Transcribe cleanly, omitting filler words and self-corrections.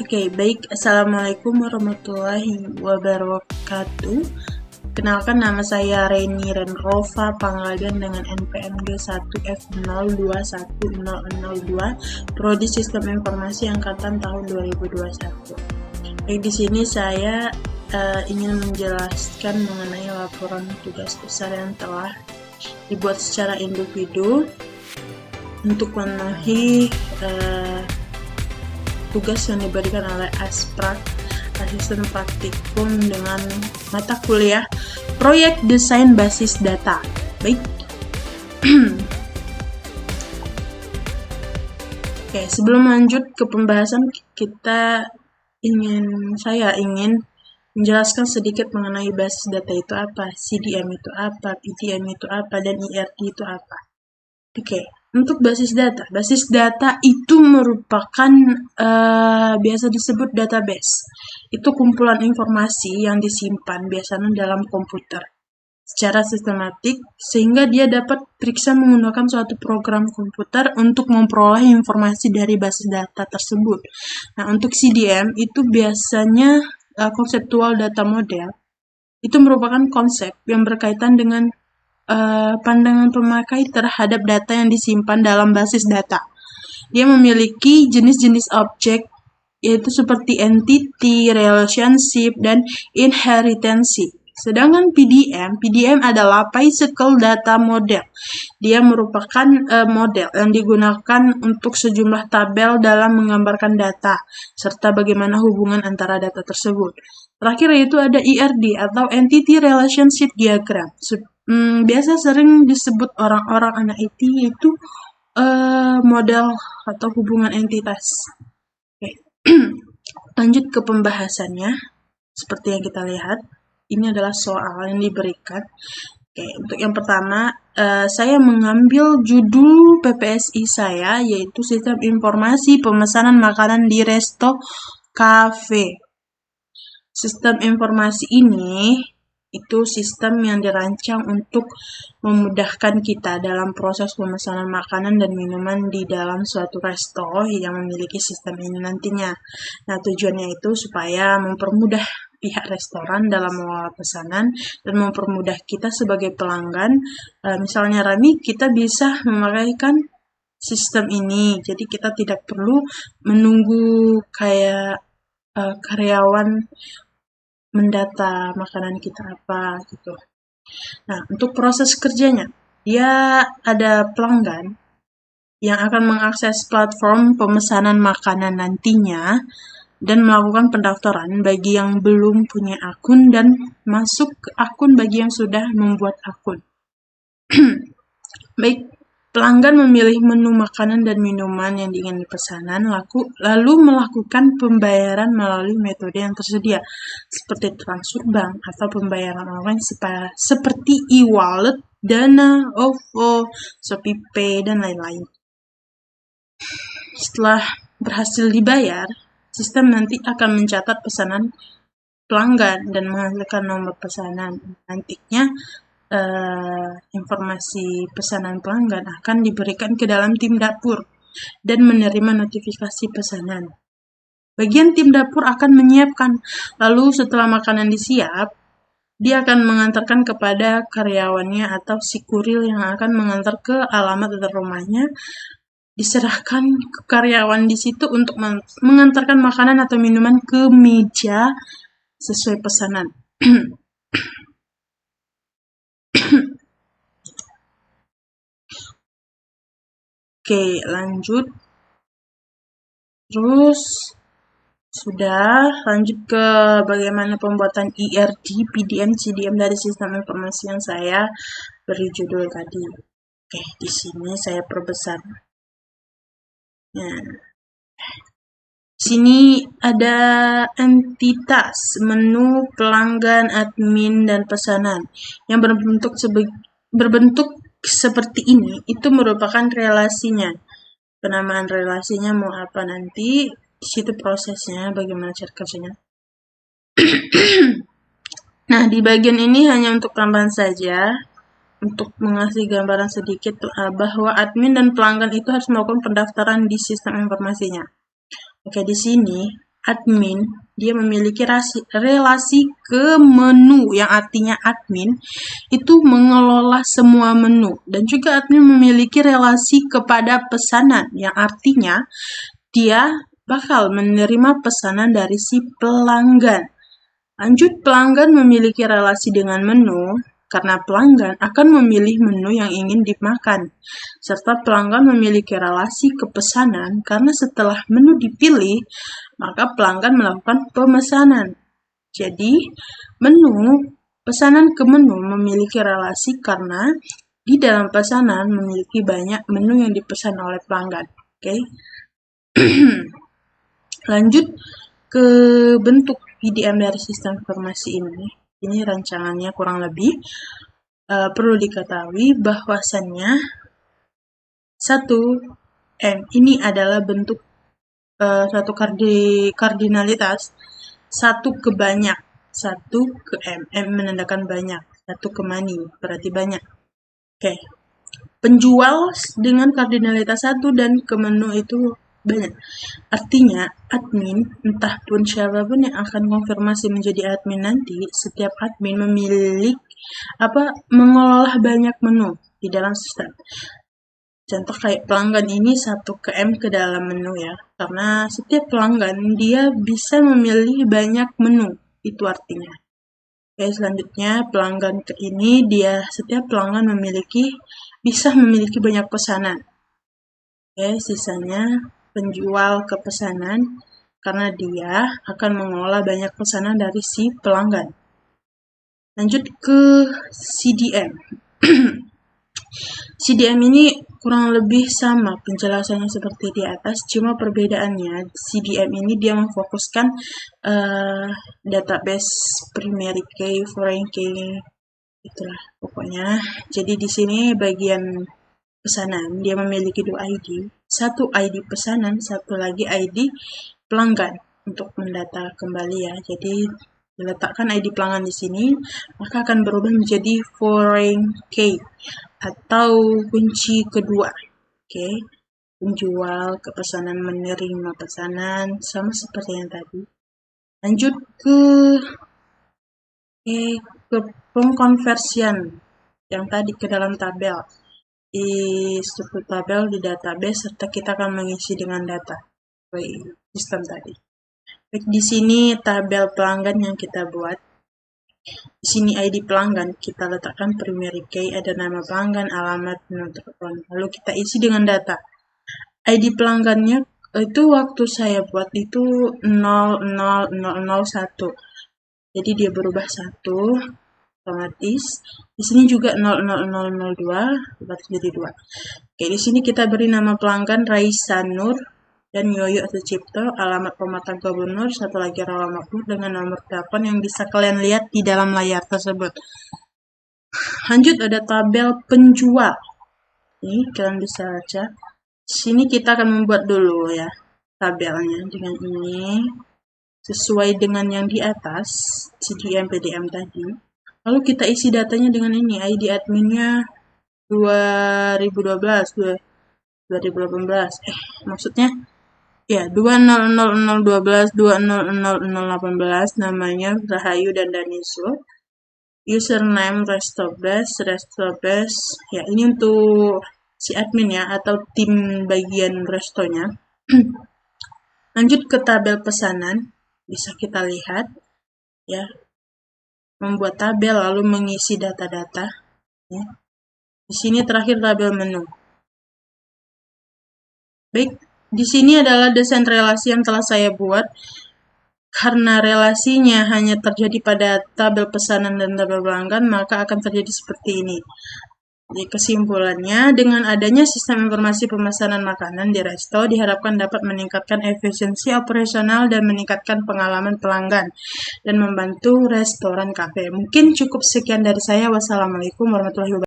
Oke, baik. Assalamualaikum warahmatullahi wabarakatuh. Kenalkan, nama saya Reni Renrova, panggilan dengan NPMD 1F021002, Prodi Sistem Informasi Angkatan tahun 2021. Baik, di sini saya ingin menjelaskan mengenai laporan tugas besar yang telah dibuat secara individu untuk memenuhi tugas yang diberikan oleh Asprak, asisten praktikum, dengan mata kuliah proyek desain basis data. Baik. Oke, sebelum lanjut ke pembahasan, saya ingin menjelaskan sedikit mengenai basis data itu apa, CDM itu apa, PDM itu apa, dan IRD itu apa. Oke, untuk basis data itu merupakan biasa disebut database. Itu kumpulan informasi yang disimpan biasanya dalam komputer secara sistematik, sehingga dia dapat periksa menggunakan suatu program komputer untuk memperoleh informasi dari basis data tersebut. Nah, untuk CDM itu biasanya konseptual data model. Itu merupakan konsep yang berkaitan dengan pandangan pemakai terhadap data yang disimpan dalam basis data. Dia memiliki jenis-jenis objek, yaitu seperti entity, relationship, dan inheritance. Sedangkan PDM adalah Physical Data Model. Dia merupakan model yang digunakan untuk sejumlah tabel dalam menggambarkan data, serta bagaimana hubungan antara data tersebut. Terakhir yaitu ada IRD atau Entity Relationship Diagram. Biasa sering disebut orang-orang anak IT, yaitu model atau hubungan entitas. Oke. Lanjut ke pembahasannya. Seperti yang kita lihat, ini adalah soal yang diberikan. Oke, untuk yang pertama, saya mengambil judul PPSI saya, yaitu Sistem Informasi Pemesanan Makanan di Resto Cafe. Sistem informasi ini itu sistem yang dirancang untuk memudahkan kita dalam proses pemesanan makanan dan minuman di dalam suatu resto yang memiliki sistem ini nantinya. Nah, tujuannya itu supaya mempermudah pihak restoran dalam mengelola pesanan dan mempermudah kita sebagai pelanggan. Misalnya Rani, kita bisa memakaikan sistem ini, jadi kita tidak perlu menunggu kayak karyawan mendata makanan kita apa gitu. Nah, untuk proses kerjanya, dia ada pelanggan yang akan mengakses platform pemesanan makanan nantinya dan melakukan pendaftaran bagi yang belum punya akun dan masuk ke akun bagi yang sudah membuat akun. Baik, pelanggan memilih menu makanan dan minuman yang ingin dipesanan, lalu melakukan pembayaran melalui metode yang tersedia, seperti transfer bank atau pembayaran online seperti e-wallet, Dana, OVO, ShopeePay, dan lain-lain. Setelah berhasil dibayar, sistem nanti akan mencatat pesanan pelanggan dan menghasilkan nomor pesanan. Nantinya informasi pesanan pelanggan akan diberikan ke dalam tim dapur dan menerima notifikasi pesanan. Bagian tim dapur akan menyiapkan, lalu setelah makanan disiap, dia akan mengantarkan kepada karyawannya atau si kurir yang akan mengantar ke alamat atau rumahnya. Diserahkan ke karyawan di situ untuk mengantarkan makanan atau minuman ke meja sesuai pesanan. Oke, lanjut. Terus sudah lanjut ke bagaimana pembuatan IRD, PDM, CDM dari sistem informasi yang saya beri judul tadi. Oke, di sini saya perbesar. Nah, sini ada entitas, menu, pelanggan, admin, dan pesanan yang berbentuk seperti ini. Itu merupakan relasinya. Penamaan relasinya mau apa nanti, di situ prosesnya, bagaimana cara kerjanya. Nah, di bagian ini hanya untuk tambahan saja, untuk mengasih gambaran sedikit bahwa admin dan pelanggan itu harus melakukan pendaftaran di sistem informasinya. Oke, di sini admin, dia memiliki relasi ke menu, yang artinya admin itu mengelola semua menu, dan juga admin memiliki relasi kepada pesanan, yang artinya dia bakal menerima pesanan dari si pelanggan. Lanjut, pelanggan memiliki relasi dengan menu karena pelanggan akan memilih menu yang ingin dimakan, serta pelanggan memiliki relasi ke pesanan karena setelah menu dipilih, maka pelanggan melakukan pemesanan. Jadi, pesanan ke menu memiliki relasi karena di dalam pesanan memiliki banyak menu yang dipesan oleh pelanggan. Oke. Lanjut ke bentuk PDM dari sistem informasi ini. Ini rancangannya kurang lebih. Perlu diketahui bahwasannya 1M ini adalah bentuk satu kardinalitas 1 ke banyak, 1 ke M. M menandakan banyak, 1 ke many berarti banyak. Oke. Penjual dengan kardinalitas 1 dan ke menu itu banyak. Artinya, admin, entah pun siapapun yang akan konfirmasi menjadi admin nanti, setiap admin mengelola banyak menu di dalam sistem. Contoh kayak pelanggan ini 1 ke M ke dalam menu ya, karena setiap pelanggan dia bisa memilih banyak menu, itu artinya. Oke, selanjutnya pelanggan ke ini setiap pelanggan bisa memiliki banyak pesanan. Oke, sisanya penjual ke pesanan karena dia akan mengelola banyak pesanan dari si pelanggan. Lanjut ke CDM. CDM ini kurang lebih sama penjelasannya seperti di atas, cuma perbedaannya CDM ini dia memfokuskan database primary key, foreign key, itulah pokoknya. Jadi di sini bagian pesanan dia memiliki 2 ID, 1 ID pesanan, 1 lagi ID pelanggan untuk mendata kembali ya. Jadi diletakkan ID pelanggan di sini, maka akan berubah menjadi foreign key atau kunci kedua. Oke. Penjual ke pesanan menerima pesanan sama seperti yang tadi. Lanjut ke pengkonversian yang tadi ke dalam tabel. Di struktur tabel di database serta kita akan mengisi dengan data sistem tadi. Baik, di sini tabel pelanggan yang kita buat. Di sini ID pelanggan kita letakkan primary key, ada nama pelanggan, alamat, nomor telepon. Lalu kita isi dengan data. ID pelanggannya itu waktu saya buat itu 00001. Jadi dia berubah 1 otomatis. Di sini juga 00002 berarti jadi 2. Oke, di sini kita beri nama pelanggan Raisa Nur dan Yoyo Sucipto, alamat Pematang Gubernur, 1 lagi Rawamangun dengan nomor telepon yang bisa kalian lihat di dalam layar tersebut. Lanjut ada tabel penjual. Ini kalian bisa baca. Di sini kita akan membuat dulu ya tabelnya dengan ini sesuai dengan yang di atas CDM PDM tadi. Lalu kita isi datanya dengan ini, ID adminnya 2012, 2018. Maksudnya ya 200012, 200018, namanya Rahayu dan Danisu. Username Restobes. Ya, ini untuk si admin ya atau tim bagian restonya. Lanjut ke tabel pesanan, bisa kita lihat ya. Membuat tabel lalu mengisi data-data ya. Di sini terakhir tabel menu. Baik, di sini adalah desain relasi yang telah saya buat. Karena relasinya hanya terjadi pada tabel pesanan dan tabel pelanggan, maka akan terjadi seperti ini. Jadi kesimpulannya, dengan adanya sistem informasi pemesanan makanan di resto diharapkan dapat meningkatkan efisiensi operasional dan meningkatkan pengalaman pelanggan dan membantu restoran kafe. Mungkin cukup sekian dari saya. Wassalamualaikum warahmatullahi wabarakatuh.